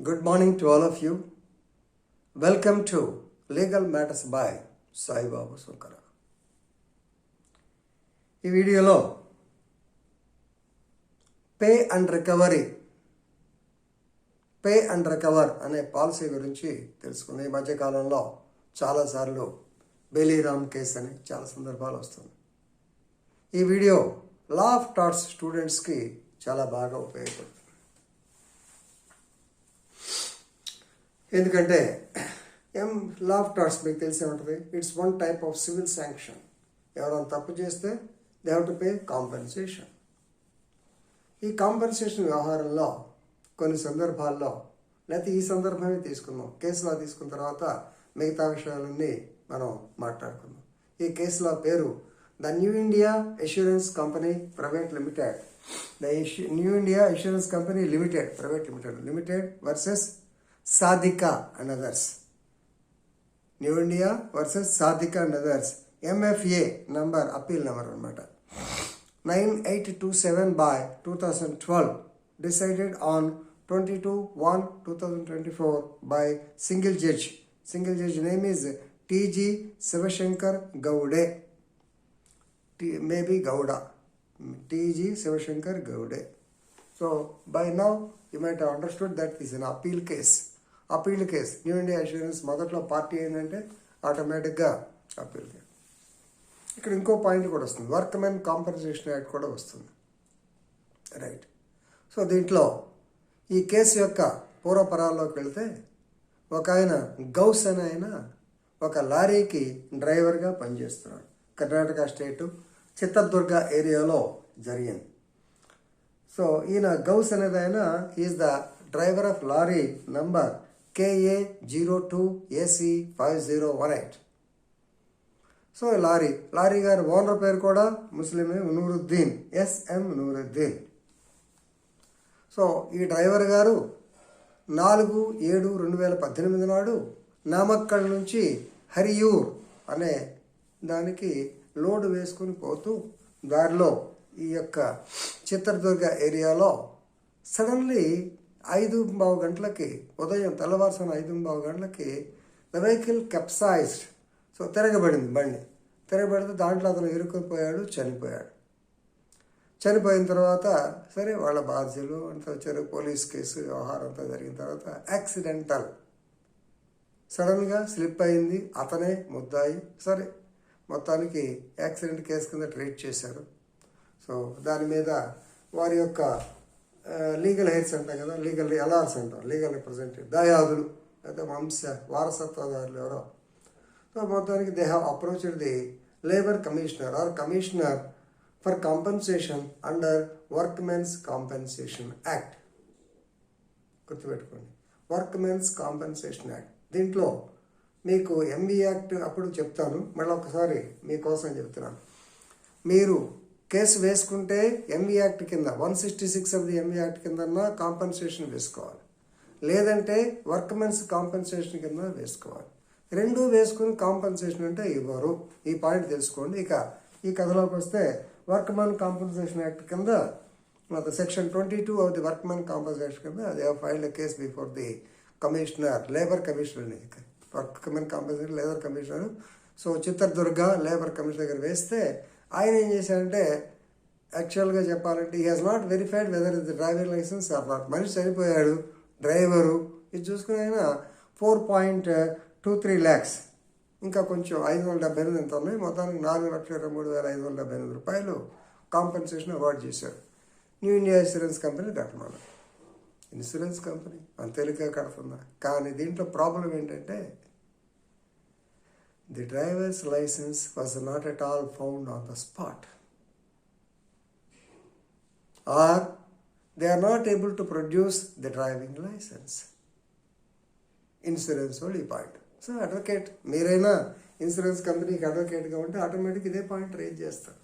Good morning to all of you. Welcome to Legal Matters by Sai Babu Sunkara. ఈ వీడియోలో pay and recover అనే policy గురించి తెలుసుకుందాం. ఈ మధ్యకాలంలో చాలాసార్లు బెలీరామ్ కేసు అని చాలా సందర్భాలు వస్తుంది. ఈ వీడియో లా ఆఫ్ టాట్స్ స్టూడెంట్స్కి చాలా బాగా ఉపయోగపడుతుంది. ఎందుకంటే లా ఆఫ్ టాట్స్ మీకు తెలిసే ఉంటుంది. It's one type of civil sanction. ఎవరైనా తప్పు చేస్తే they have to pay compensation. ఈ కాంపెన్సేషన్ వ్యవహారంలో కొన్ని సందర్భాల్లో, లేకపోతే ఈ సందర్భమే తీసుకుందాం, కేసులో తీసుకున్న తర్వాత మిగతా విషయాలన్నీ మనం మాట్లాడుకుందాం. ఈ కేసులో పేరు the new India assurance company private limited. New India assurance company limited versus Sadhika and others. New India versus Sadhika and others. MFA number, appeal number anamata 9827 by 2012, decided on 22/1/2024 by single judge. Single judge name is T.G. Sivashankar Gowde. Maybe Gowda. T.G. Sivashankar Gowde. So by now you might have understood that this is an appeal case. New India assurance మొదట్లో party ఏంటంటే ఆటోమేటిక్గా appeal case. ఇక్కడ ఇంకో point కూడా వస్తుంది, workmen compensation act కూడా వస్తుంది. Right. So దీంట్లో ఈ కేసు యొక్క పూర్వపరాల్లోకి వెళ్తే, ఒక ఆయన గౌస్ అని ఆయన ఒక లారీకి డ్రైవర్గా పనిచేస్తున్నాడు. కర్ణాటక స్టేటు చిత్రదుర్గ ఏరియాలో జరిగింది. సో ఈయన గౌస్ అనేది ఆయన is the driver of lorry number KA02AC5018. So lorry గారి ఓనర్ పేరు కూడా ముస్లిమే, నూరుద్దీన్, SM నూరుద్దీన్. సో ఈ డ్రైవర్ గారు 4/7/2018 నాడు నామక్కల్ నుంచి హరియూర్ అనే దానికి లోడ్ వేసుకుని పోతూ దారిలో ఈ యొక్క చిత్రదుర్గ ఏరియాలో సడన్లీ 5:15 గంటలకి, ఉదయం తెల్లవారుసాన 5:15 గంటలకి ద వెహికల్ కెప్సైజ్డ్. సో తిరగబడింది బండి. తిరగబడితే దాంట్లో అతను ఇరుక్కుపోయాడు, చనిపోయిన తర్వాత సరే వాళ్ళ బాధ్యులు అంతా వచ్చారు. పోలీస్ కేసు వ్యవహారం అంతా జరిగిన తర్వాత యాక్సిడెంటల్, సడన్గా స్లిప్ అయింది, అతనే ముద్దాయి. సరే మొత్తానికి యాక్సిడెంట్ కేసు కింద ట్రీట్ చేశారు. సో దాని మీద వారి యొక్క లీగల్ హెయిర్స్ అంటాం కదా, లీగల్ అలార్స్ అంటాం, లీగల్ రిప్రజెంటేటివ్, దయాదులు అయితే వారసత్వదారులు ఎవరో. సో మొత్తానికి they have approached the labour commissioner are commissioner for compensation under workmen's compensation act. గుర్తుపెట్టుకోండి, వర్క్మెన్స్ కాంపెన్సేషన్ యాక్ట్. దీంట్లో మీకు MV యాక్ట్ అప్పుడు చెప్తాను, మళ్ళీ ఒకసారి మీకోసం చెప్తున్నాను. మీరు కేసు వేసుకుంటే MV యాక్ట్ కింద 166 ఆఫ్ ది MV యాక్ట్ కింద కాంపెన్సేషన్ వేసుకోవాలి, లేదంటే వర్క్మెన్స్ కాంపెన్సేషన్ కింద వేసుకోవాలి. రెండు వేసుకుని కాంపెన్సేషన్ అంటే ఇవ్వరు. ఈ పాయింట్ తెలుసుకోండి. ఇక ఈ కథలోకి వస్తే వర్క్మెన్ కాంపెన్సేషన్ యాక్ట్ కింద section 22 of the workmen compensation కింద they have filed a case before the commissioner, labour commissioner. Workmen compensation labour commissioner. So Chitradurga labour commissioner దగ్గర వేస్తే ఆయన ఏం చేశారంటే, యాక్చువల్గా చెప్పాలంటే he has not verified whether is the driving licence or not. మనిషి చనిపోయాడు, డ్రైవరు ఇది చూసుకుని ఆయన 4.23 lakhs, ఇంకా కొంచెం 578 ఎంత ఉన్నాయి, మొత్తానికి 4,23,578 రూపాయలు కాంపెన్సేషన్ అవార్డు చేశారు. న్యూ ఇండియా ఇన్సూరెన్స్ కంపెనీ కట్టమన్నారు. ఇన్సూరెన్స్ కంపెనీ అంత తేలిక కడుతుందా? కానీ దీంట్లో ప్రాబ్లం ఏంటంటే, the driver's license was not at all found on the spot, or they are not able to produce the driving license. Insurance వాళ్ళు ఈ point. So advocate, మీరైనా insurance కంపెనీకి అడ్వకేట్గా ఉంటే ఆటోమేటిక్ ఇదే పాయింట్ రేజ్ చేస్తారు.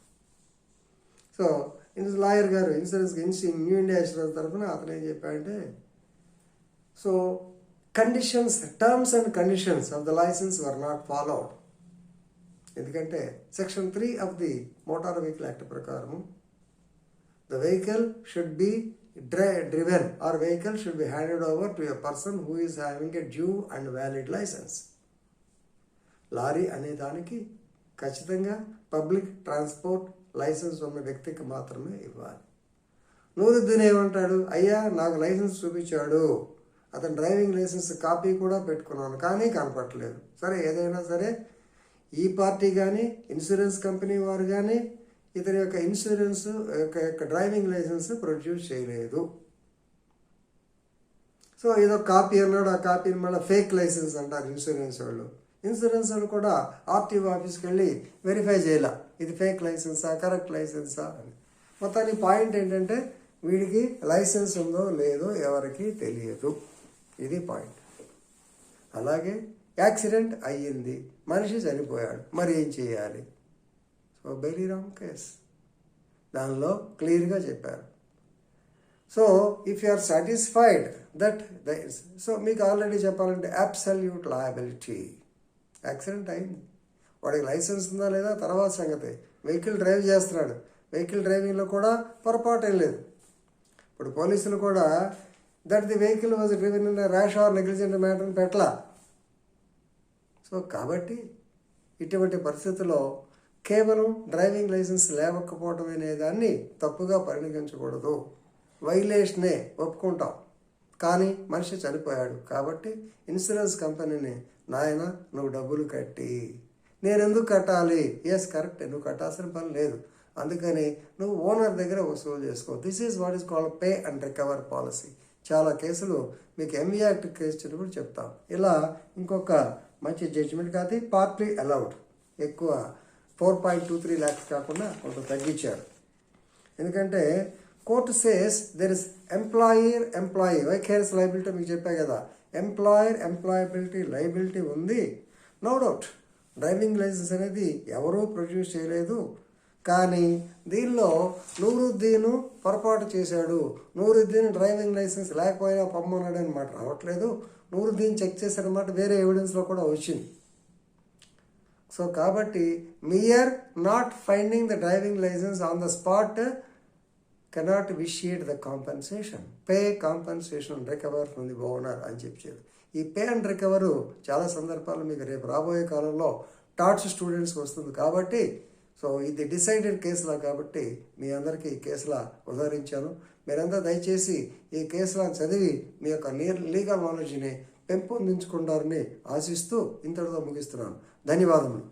సో లాయర్ గారు new India insurance తరఫున అతను ఏం చెప్పాడంటే, so terms and conditions of the licence were not followed. ఎందుకంటే section 3 of the motor vehicle act ప్రకారం the vehicle should be driven or vehicle should be handed over to a person who is having a due and valid license. Lorry అనే దానికి ఖచ్చితంగా public transport licence ఉన్న వ్యక్తికి మాత్రమే ఇవ్వాలి. నూరుద్దీన్ ఏమంటాడు, అయ్యా నాకు లైసెన్స్ చూపించాడు, అతను డ్రైవింగ్ లైసెన్స్ కాపీ కూడా పెట్టుకున్నాను కానీ కనపట్టలేదు. సరే, ఏదైనా సరే ఈ పార్టీ కానీ ఇన్సూరెన్స్ కంపెనీ వారు కానీ ఇతని యొక్క ఇన్సూరెన్స్ యొక్క డ్రైవింగ్ లైసెన్స్ ప్రొడ్యూస్ చేయలేదు. సో ఏదో కాపీ అన్నాడు, ఆ కాపీని మళ్ళీ ఫేక్ లైసెన్స్ అంటారు ఇన్సూరెన్స్ వాళ్ళు. ఇన్సూరెన్స్ వాళ్ళు కూడా ఆర్టీఓ ఆఫీస్కి వెళ్ళి వెరిఫై చేయాల, ఇది ఫేక్ లైసెన్సా కరెక్ట్ లైసెన్సా అని. మొత్తానికి పాయింట్ ఏంటంటే వీడికి లైసెన్స్ ఉందో లేదో ఎవరికి తెలియదు. ఇది పాయింట్. అలాగే యాక్సిడెంట్ అయ్యింది, మనిషి చనిపోయాడు, మరి ఏం చేయాలి? సో బెయిలీరామ్ కేస్ దానిలో క్లియర్గా చెప్పారు. So if you are satisfied that so మీకు ఆల్రెడీ చెప్పాలంటే అబ్సల్యూట్ లయబిలిటీ. యాక్సిడెంట్ అయింది, వాడికి లైసెన్స్ ఉందా లేదా తర్వాత సంగతి. వెహికల్ డ్రైవ్ చేస్తున్నాడు, వెహికల్ డ్రైవింగ్లో కూడా పొరపాటు ఏం లేదు. ఇప్పుడు పోలీసులు కూడా that the vehicle was driven in rash or negligent మ్యాటర్ని పెట్టలా. సో కాబట్టి ఇటువంటి పరిస్థితుల్లో కేవలం డ్రైవింగ్ లైసెన్స్ లేకపోవడం అనే దాన్ని తప్పుగా పరిగణించకూడదు. వైలేషనే ఒప్పుకుంటాం, కానీ మనిషి చనిపోయాడు కాబట్టి ఇన్సూరెన్స్ కంపెనీని, నాయన నువ్వు డబ్బులు కట్టి. నేను ఎందుకు కట్టాలి? ఎస్ కరెక్ట్, నువ్వు కట్టాల్సిన పని లేదు, అందుకని నువ్వు ఓనర్ దగ్గర వసూలు చేసుకో. This is what is called pay and recover policy. చాలా కేసులు మీకు ఎంవీ యాక్ట్ కేసు కూడా చెప్తాం. ఇలా ఇంకొక మంచి జడ్జిమెంట్ కాదు, పార్ట్లీ అలౌడ్, ఎక్కువ 4.23 lakhs కాకుండా కొంత తగ్గించారు. ఎందుకంటే court says there is employee vicarious liability మీకు చెప్పా కదా, ఎంప్లాయబిలిటీ లయబిలిటీ ఉంది, నో డౌట్. డ్రైవింగ్ లైసెన్స్ అనేది ఎవరూ ప్రొడ్యూస్ చేయలేదు, కానీ దీనిలో నూరుద్దీను పొరపాటు చేశాడు, నూరుద్దీన్ డ్రైవింగ్ లైసెన్స్ లేకపోయినా పొమ్మన్నాడు అని మాట రావట్లేదు. నూరుద్దీన్ చెక్ చేశాడనమాట, వేరే ఎవిడెన్స్లో కూడా వచ్చింది. సో కాబట్టి mere not finding the driving licence on the spot cannot vitiate the compensation. Pay compensation recover from the owner అని చెప్పారు. ఈ పే అండ్ రికవరు చాలా సందర్భాలు మీకు రేపు రాబోయే కాలంలో టాట్స్ స్టూడెంట్స్కి వస్తుంది కాబట్టి, సో ఇది డిసైడెడ్ కేసులా కాబట్టి మీ అందరికీ ఈ కేసులా ఉదాహరించాను. మీరంతా దయచేసి ఈ కేసులను చదివి మీ యొక్క లీగల్ నాలెడ్జ్ని పెంపొందించుకుంటారని ఆశిస్తూ ఇంతటితో ముగిస్తున్నాను. ధన్యవాదములు.